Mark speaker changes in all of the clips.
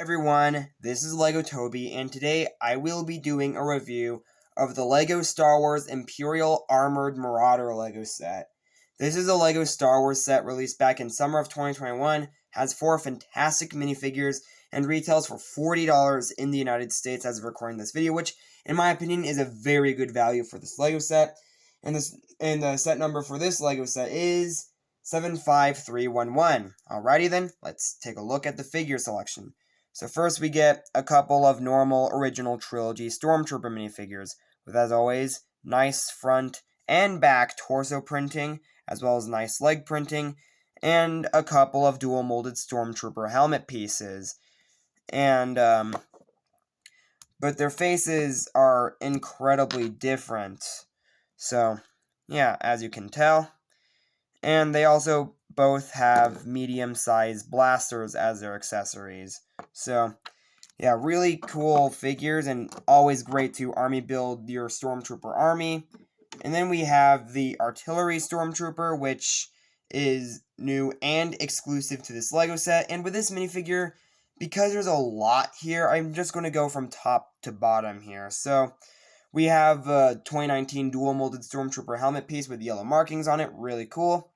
Speaker 1: Everyone, this is Lego Toby, and today I will be doing a review of the LEGO Star Wars Imperial Armored Marauder LEGO set. This is a LEGO Star Wars set released back in summer of 2021, has 4 fantastic minifigures, and retails for $40 in the United States as of recording this video, which, in my opinion, is a very good value for this LEGO set. And the set number for this LEGO set is 75311. Alrighty then, let's take a look at the figure selection. So first we get a couple of normal original trilogy Stormtrooper minifigures, with as always, nice front and back torso printing, as well as nice leg printing, and a couple of dual molded Stormtrooper helmet pieces. And, but their faces are incredibly different. So, yeah, as you can tell. And they also both have medium-sized blasters as their accessories. So, yeah, really cool figures and always great to army build your Stormtrooper army. And then we have the Artillery Stormtrooper, which is new and exclusive to this LEGO set. And with this minifigure, because there's a lot here, I'm just going to go from top to bottom here. So, we have a 2019 dual molded Stormtrooper helmet piece with yellow markings on it, really cool.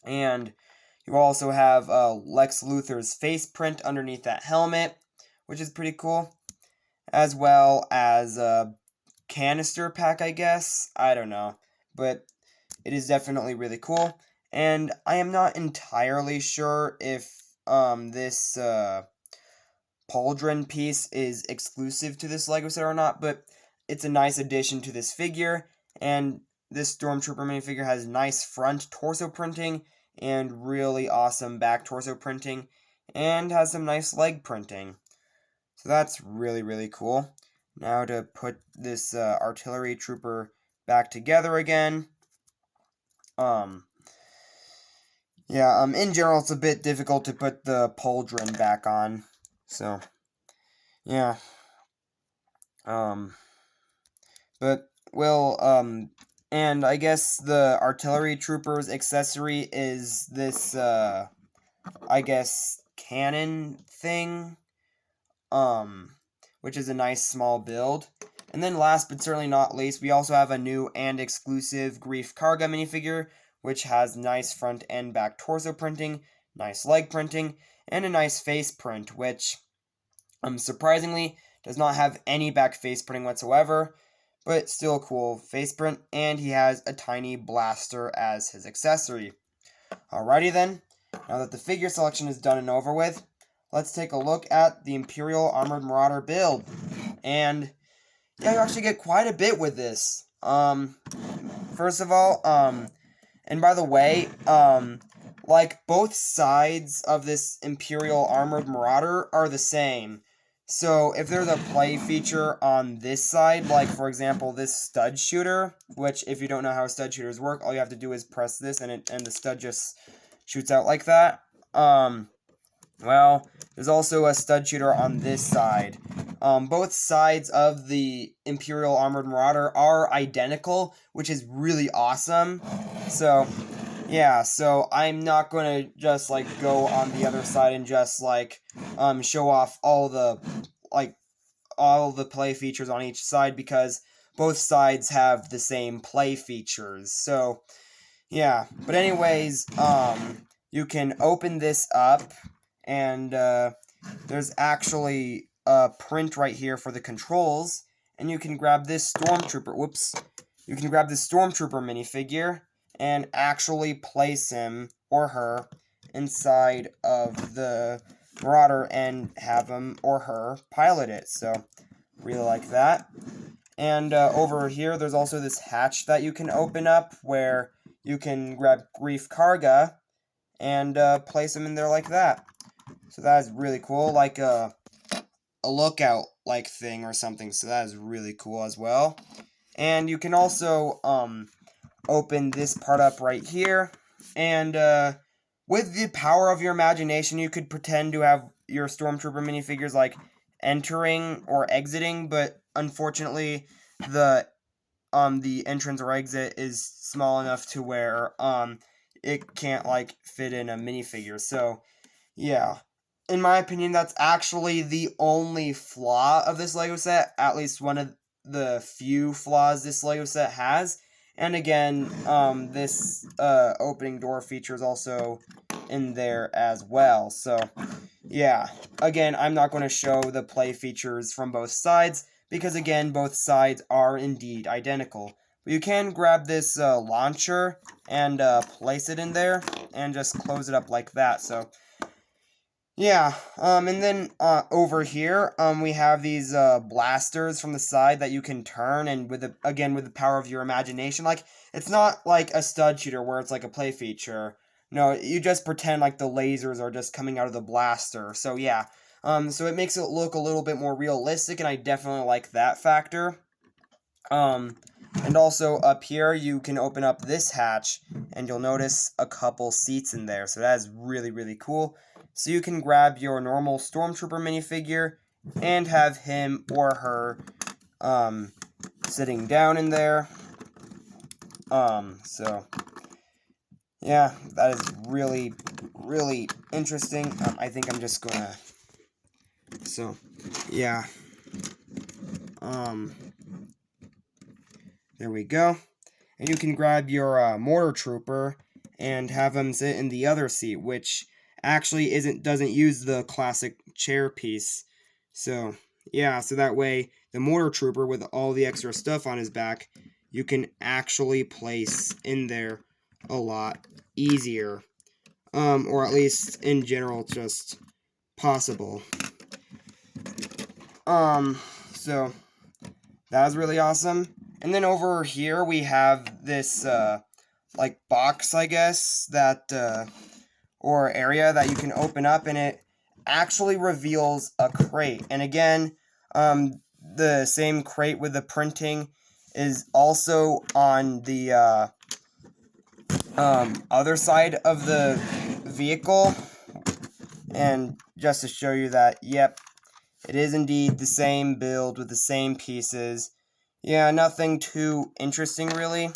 Speaker 1: And you also have Lex Luthor's face print underneath that helmet, which is pretty cool. As well as a canister pack, I guess. I don't know. But it is definitely really cool. And I am not entirely sure if this pauldron piece is exclusive to this LEGO set or not, but it's a nice addition to this figure. And this Stormtrooper minifigure has nice front torso printing and really awesome back torso printing, and has some nice leg printing. So that's really, really cool. Now to put this artillery trooper back together again. In general, it's a bit difficult to put the pauldron back on. So, yeah. But we'll, and I guess the artillery trooper's accessory is this, I guess, cannon thing, which is a nice small build. And then last but certainly not least, we also have a new and exclusive Greef Karga minifigure, which has nice front and back torso printing, nice leg printing, and a nice face print, which, surprisingly, does not have any back face printing whatsoever, but still a cool face print, and he has a tiny blaster as his accessory. Alrighty then, now that the figure selection is done and over with, let's take a look at the Imperial Armored Marauder build. And yeah, you actually get quite a bit with this. First of all, and by the way, like both sides of this Imperial Armored Marauder are the same. So, if there's a play feature on this side, like, for example, this stud shooter, which, if you don't know how stud shooters work, all you have to do is press this, and the stud just shoots out like that. Well, there's also a stud shooter on this side. Both sides of the Imperial Armored Marauder are identical, which is really awesome. So, yeah, so I'm not going to just, like, go on the other side and just, like, show off all the play features on each side, because both sides have the same play features. So, yeah. But anyways, you can open this up, and, there's actually a print right here for the controls, and you can grab this Stormtrooper, you can grab this Stormtrooper minifigure, and actually place him or her inside of the Marauder and have him or her pilot it. So, really like that. And over here, there's also this hatch that you can open up where you can grab Greef Karga and place him in there like that. So that is really cool, like a lookout-like thing or something. So that is really cool as well. And you can also open this part up right here, and with the power of your imagination, you could pretend to have your Stormtrooper minifigures, like, entering or exiting, but unfortunately, the entrance or exit is small enough to where, it can't, like, fit in a minifigure. So, yeah. in my opinion, that's actually the only flaw of this Lego set, at least one of the few flaws this Lego set has. And again, this opening door feature is also in there as well. So, yeah. Again, I'm not going to show the play features from both sides, because again, both sides are indeed identical. But you can grab this launcher and place it in there, and just close it up like that. So, yeah, and then over here, we have these blasters from the side that you can turn, and with the power of your imagination. Like, it's not like a stud shooter where it's like a play feature. No, you just pretend like the lasers are just coming out of the blaster. So yeah, so it makes it look a little bit more realistic, and I definitely like that factor. And also up here, you can open up this hatch, and you'll notice a couple seats in there. So that is really, really cool. So you can grab your normal Stormtrooper minifigure and have him or her sitting down in there. So yeah, that is really, really interesting. I think I'm just gonna. So yeah. There we go. And you can grab your mortar trooper and have him sit in the other seat, which actually doesn't use the classic chair piece. So yeah, so that way the mortar trooper with all the extra stuff on his back, you can actually place in there a lot easier. Or at least in general, just possible. So that was really awesome. And then over here we have this like box, I guess, that or area that you can open up, and it actually reveals a crate. And again, the same crate with the printing is also on the other side of the vehicle. And just to show you that, yep, it is indeed the same build with the same pieces. Yeah, nothing too interesting, really.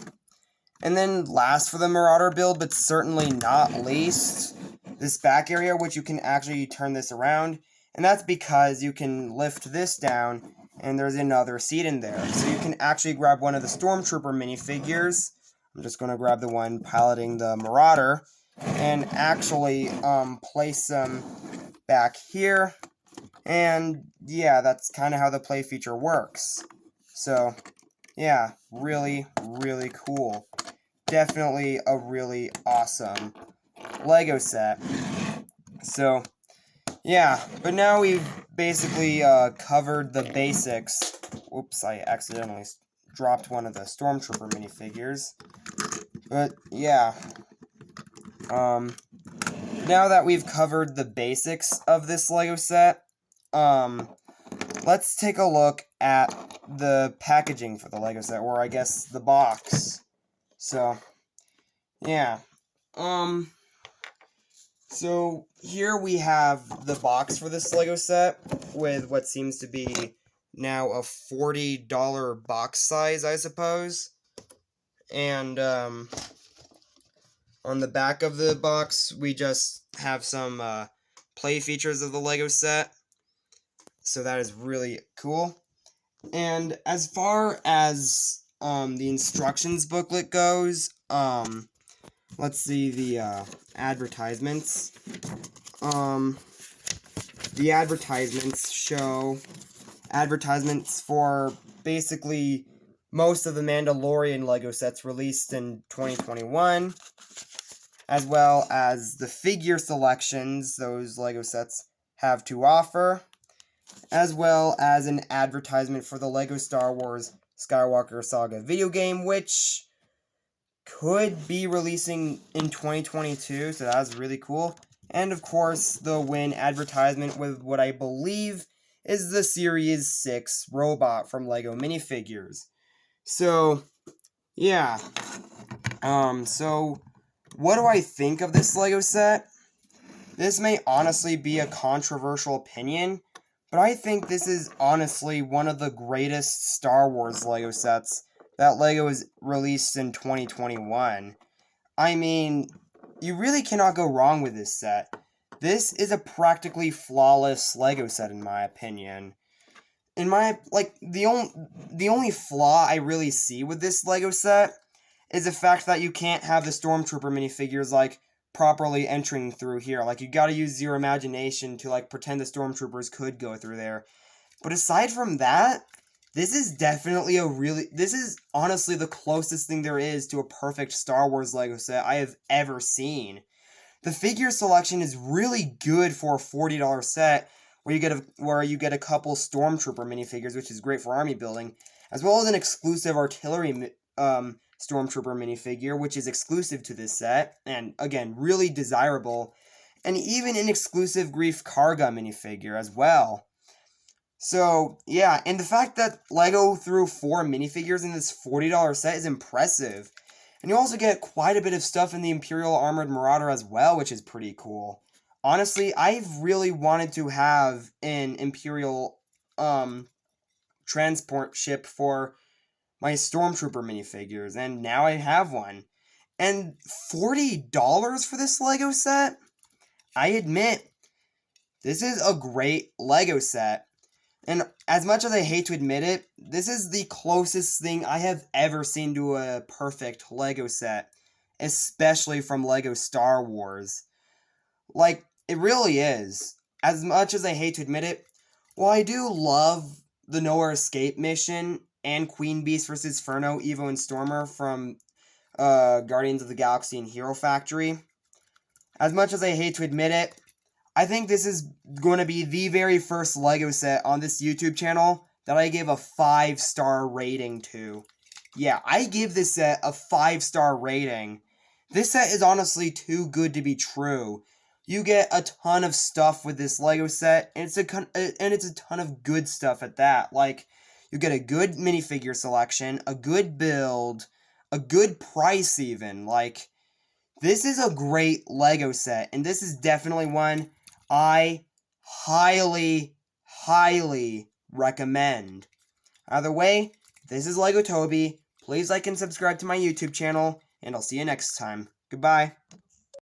Speaker 1: And then last for the Marauder build, but certainly not least, this back area, which you can actually turn this around. And that's because you can lift this down, and there's another seat in there. So you can actually grab one of the Stormtrooper minifigures. I'm just going to grab the one piloting the Marauder, and actually place them back here. And yeah, that's kind of how the play feature works. So yeah, really, really cool. Definitely a really awesome Lego set. So yeah, but now we've basically covered the basics. Oops, I accidentally dropped one of the Stormtrooper minifigures. But yeah, now that we've covered the basics of this Lego set, let's take a look at the packaging for the Lego set, or I guess the box. So, yeah. So here we have the box for this Lego set with what seems to be now a $40 box size, I suppose. And, on the back of the box, we just have some, play features of the Lego set. So that is really cool. And as far as the instructions booklet goes, let's see the advertisements. The advertisements show advertisements for basically most of the Mandalorian Lego sets released in 2021, as well as the figure selections those Lego sets have to offer, as well as an advertisement for the LEGO Star Wars Skywalker Saga video game, which could be releasing in 2022, so that's really cool. And of course, the Win advertisement with what I believe is the Series 6 robot from LEGO minifigures. So, yeah. So, what do I think of this LEGO set? This may honestly be a controversial opinion, but I think this is honestly one of the greatest Star Wars LEGO sets that LEGO has released in 2021. I mean, you really cannot go wrong with this set. This is a practically flawless Lego set in my opinion. The only flaw I really see with this Lego set is the fact that you can't have the Stormtrooper minifigures, like, properly entering through here. Like, you gotta use your imagination to, like, pretend the Stormtroopers could go through there. But aside from that, this is definitely this is honestly the closest thing there is to a perfect Star Wars Lego set I have ever seen. The figure selection is really good for a $40 set, where you get a couple Stormtrooper minifigures, which is great for army building, as well as an exclusive artillery Stormtrooper minifigure, which is exclusive to this set, and again, really desirable, and even an exclusive Greef Karga minifigure as well. So, yeah, and the fact that LEGO threw 4 minifigures in this $40 set is impressive. And you also get quite a bit of stuff in the Imperial Armored Marauder as well, which is pretty cool. Honestly, I've really wanted to have an Imperial transport ship for my Stormtrooper minifigures, and now I have one. And $40 for this LEGO set? I admit, this is a great LEGO set. And as much as I hate to admit it, this is the closest thing I have ever seen to a perfect LEGO set, especially from LEGO Star Wars. Like, it really is. As much as I hate to admit it, while I do love the Nowhere Escape mission and Queen Beast vs. Furno, Evo, and Stormer from Guardians of the Galaxy and Hero Factory, as much as I hate to admit it, I think this is going to be the very first LEGO set on this YouTube channel that I give a 5-star rating to. Yeah, I give this set a 5-star rating. This set is honestly too good to be true. You get a ton of stuff with this LEGO set, and it's a ton of good stuff at that. Like, you get a good minifigure selection, a good build, a good price even. Like, this is a great LEGO set, and this is definitely one I highly, highly recommend. Either way, this is LEGO Toby. Please like and subscribe to my YouTube channel, and I'll see you next time. Goodbye.